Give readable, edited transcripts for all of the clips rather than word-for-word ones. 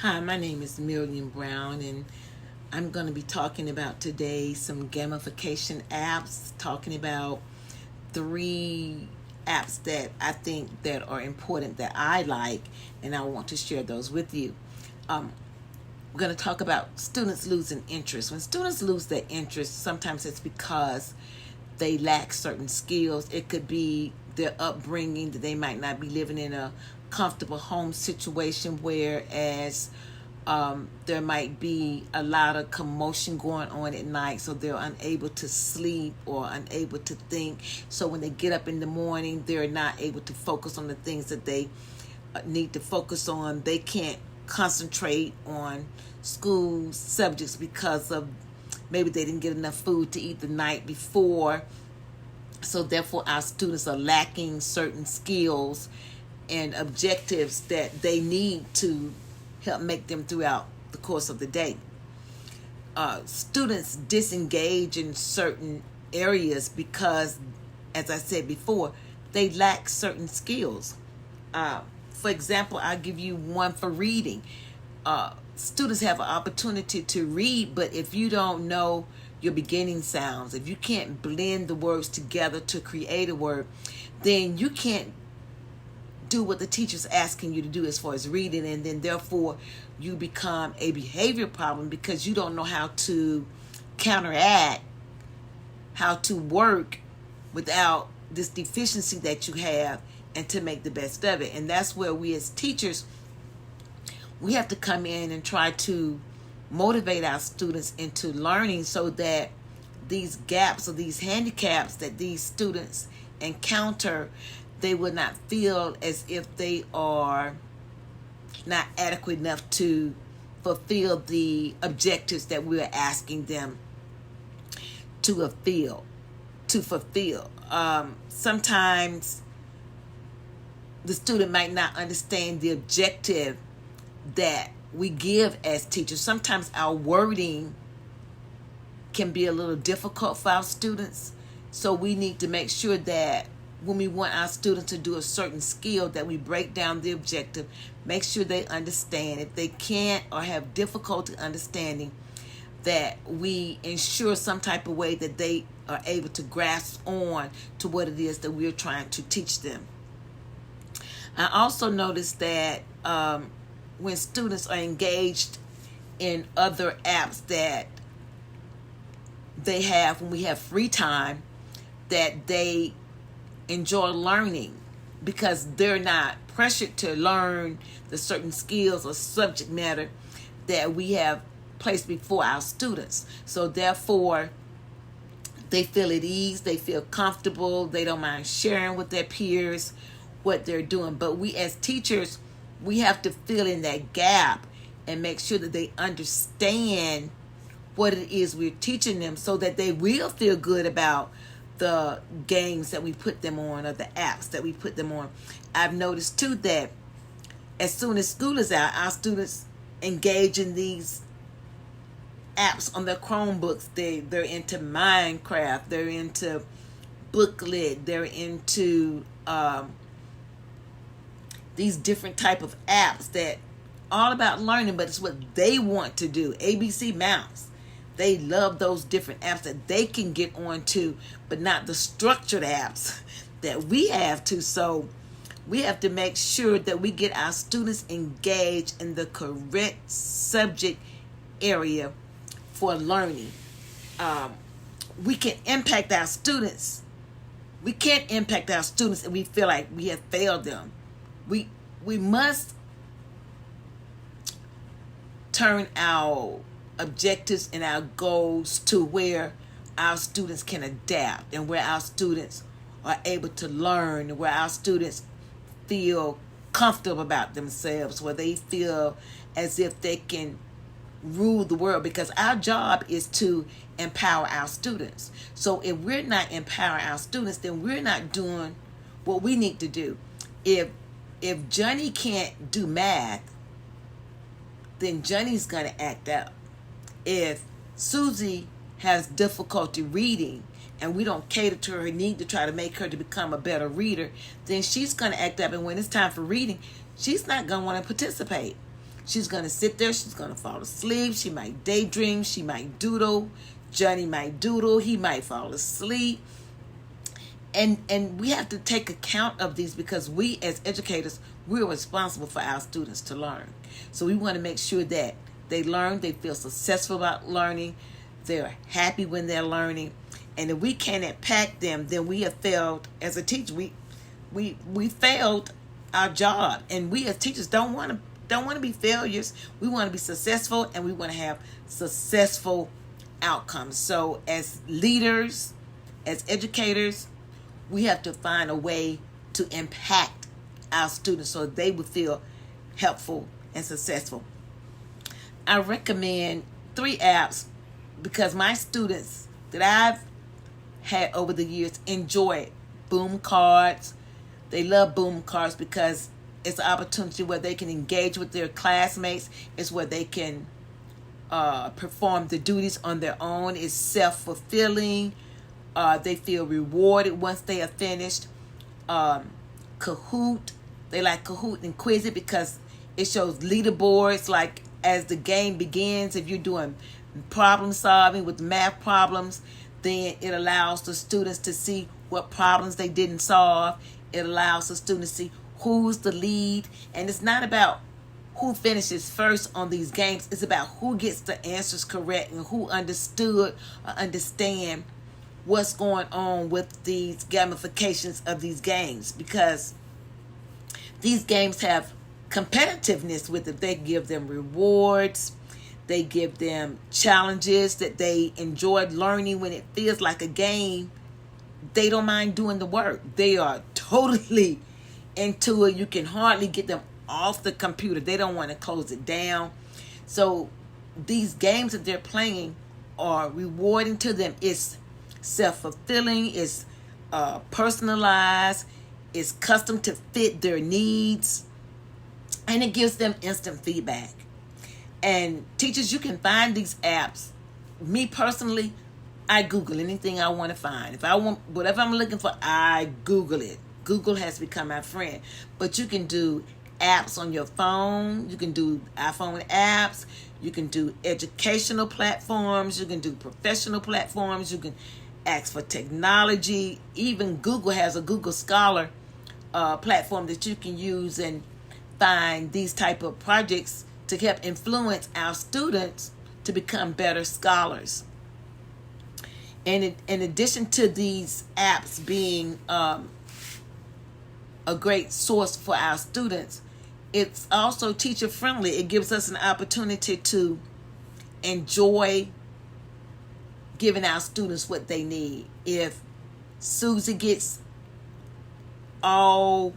Hi, my name is Million Brown, and I'm going to be talking about today some gamification apps, talking about three apps that I think that are important that I like, and I want to share those with you. Um, we're going to talk about students losing interest. When students lose their interest, sometimes it's because they lack certain skills. It could be their upbringing, that they might not be living in a comfortable home situation, whereas there might be a lot of commotion going on at night, so they're unable to sleep or unable to think. So when they get up in the morning, they're not able to focus on the things that they need to focus on. They can't concentrate on school subjects because of maybe they didn't get enough food to eat the night before. So therefore our students are lacking certain skills and objectives that they need to help make them throughout the course of the day. Students disengage in certain areas because, as I said before, they lack certain skills. For example, I'll give you one for reading. Students have an opportunity to read, but if you don't know your beginning sounds, if you can't blend the words together to create a word, then you can't do what the teacher's asking you to do as far as reading, and then therefore you become a behavior problem because you don't know how to counteract, how to work without this deficiency that you have, and to make the best of it. And that's where we as teachers, we have to come in and try to motivate our students into learning, so that these gaps or these handicaps that these students encounter, they will not feel as if they are not adequate enough to fulfill the objectives that we're asking them to fulfill. Sometimes the student might not understand the objective that we give as teachers. Sometimes our wording can be a little difficult for our students, so we need to make sure that when we want our students to do a certain skill, that we break down the objective, make sure they understand. If they can't or have difficulty understanding, that we ensure some type of way that they are able to grasp on to what it is that we're trying to teach them. I also noticed that when students are engaged in other apps that they have when we have free time, that they enjoy learning because they're not pressured to learn the certain skills or subject matter that we have placed before our students. So therefore, they feel at ease, they feel comfortable, they don't mind sharing with their peers what they're doing. But we as teachers, we have to fill in that gap and make sure that they understand what it is we're teaching them, so that they will feel good about the games that we put them on or the apps that we put them on. I've noticed too that as soon as school is out, our students engage in these apps on their Chromebooks. They're into Minecraft, they're into Booklet, they're into these different type of apps that all about learning, but it's what they want to do. ABC Mouse. They love those different apps that they can get on to, but not the structured apps that we have to. So we have to make sure that we get our students engaged in the correct subject area for learning. We can impact our students. We can't impact our students if we feel like we have failed them. We must turn our objectives and our goals to where our students can adapt, and where our students are able to learn, where our students feel comfortable about themselves, where they feel as if they can rule the world, because our job is to empower our students. So if we're not empowering our students, then we're not doing what we need to do. If Johnny can't do math, then Johnny's going to act out. If Susie has difficulty reading and we don't cater to her need to try to make her to become a better reader, then she's going to act up. And when it's time for reading, she's not going to want to participate. She's going to sit there. She's going to fall asleep. She might daydream. She might doodle. Johnny might doodle. He might fall asleep. And we have to take account of these because we as educators, we're responsible for our students to learn. So we want to make sure that they learn, they feel successful about learning, they're happy when they're learning. And if we can't impact them, then we have failed as a teacher. We failed our job. And we as teachers don't want to be failures. We want to be successful, and we want to have successful outcomes. So as leaders, as educators, we have to find a way to impact our students so they will feel helpful and successful. I recommend 3 apps because my students that I've had over the years enjoy Boom Cards. They love Boom Cards because it's an opportunity where they can engage with their classmates. It's where they can perform the duties on their own. It's self-fulfilling. They feel rewarded once they are finished. Kahoot. They like Kahoot and Quizlet because it shows leaderboards. Like as the game begins, if you're doing problem solving with math problems, then it allows the students to see what problems they didn't solve. It allows the students to see who's the lead. And it's not about who finishes first on these games. It's about who gets the answers correct and who understood or understand what's going on with these gamifications of these games, because these games have competitiveness with it. They give them rewards. They give them challenges that they enjoy learning. When it feels like a game, they don't mind doing the work. They are totally into it. You can hardly get them off the computer. They don't want to close it down. So these games that they're playing are rewarding to them. It's self-fulfilling. It's personalized. It's custom to fit their needs. And it gives them instant feedback. And teachers, you can find these apps. Me personally, I Google anything I want to find. If I want whatever I'm looking for, I Google it. Google has become my friend. But you can do apps on your phone. You can do iPhone apps. You can do educational platforms. You can do professional platforms. You can ask for technology. Even Google has a Google Scholar platform that you can use and find these type of projects to help influence our students to become better scholars. And in addition to these apps being a great source for our students, it's also teacher friendly. It gives us an opportunity to enjoy giving our students what they need. If Susie gets all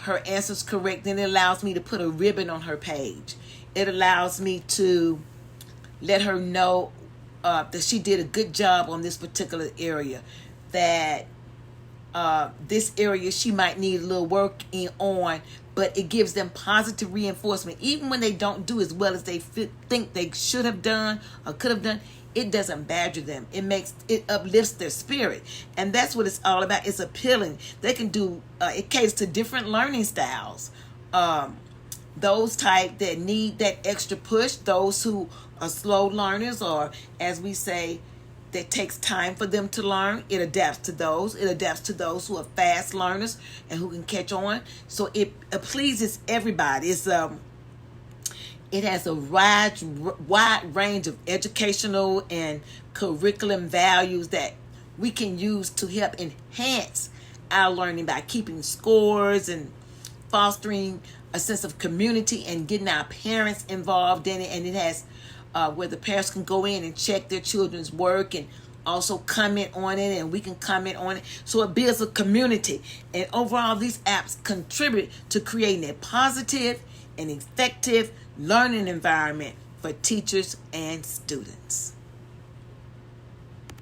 her answers correct, then it allows me to put a ribbon on her page. It allows me to let her know that she did a good job on this particular area, that this area she might need a little work on, but it gives them positive reinforcement. Even when they don't do as well as they think they should have done or could have done, it doesn't badger them. It uplifts their spirit. And that's what it's all about. It's appealing. They can do, it caters to different learning styles. Those type that need that extra push, those who are slow learners, or as we say, that takes time for them to learn, it adapts to those. It adapts to those who are fast learners and who can catch on. So it pleases everybody. It has a wide range of educational and curriculum values that we can use to help enhance our learning by keeping scores and fostering a sense of community and getting our parents involved in it. And it has where the parents can go in and check their children's work and also comment on it, and we can comment on it. So it builds a community. And overall, these apps contribute to creating a positive and effective learning environment for teachers and students.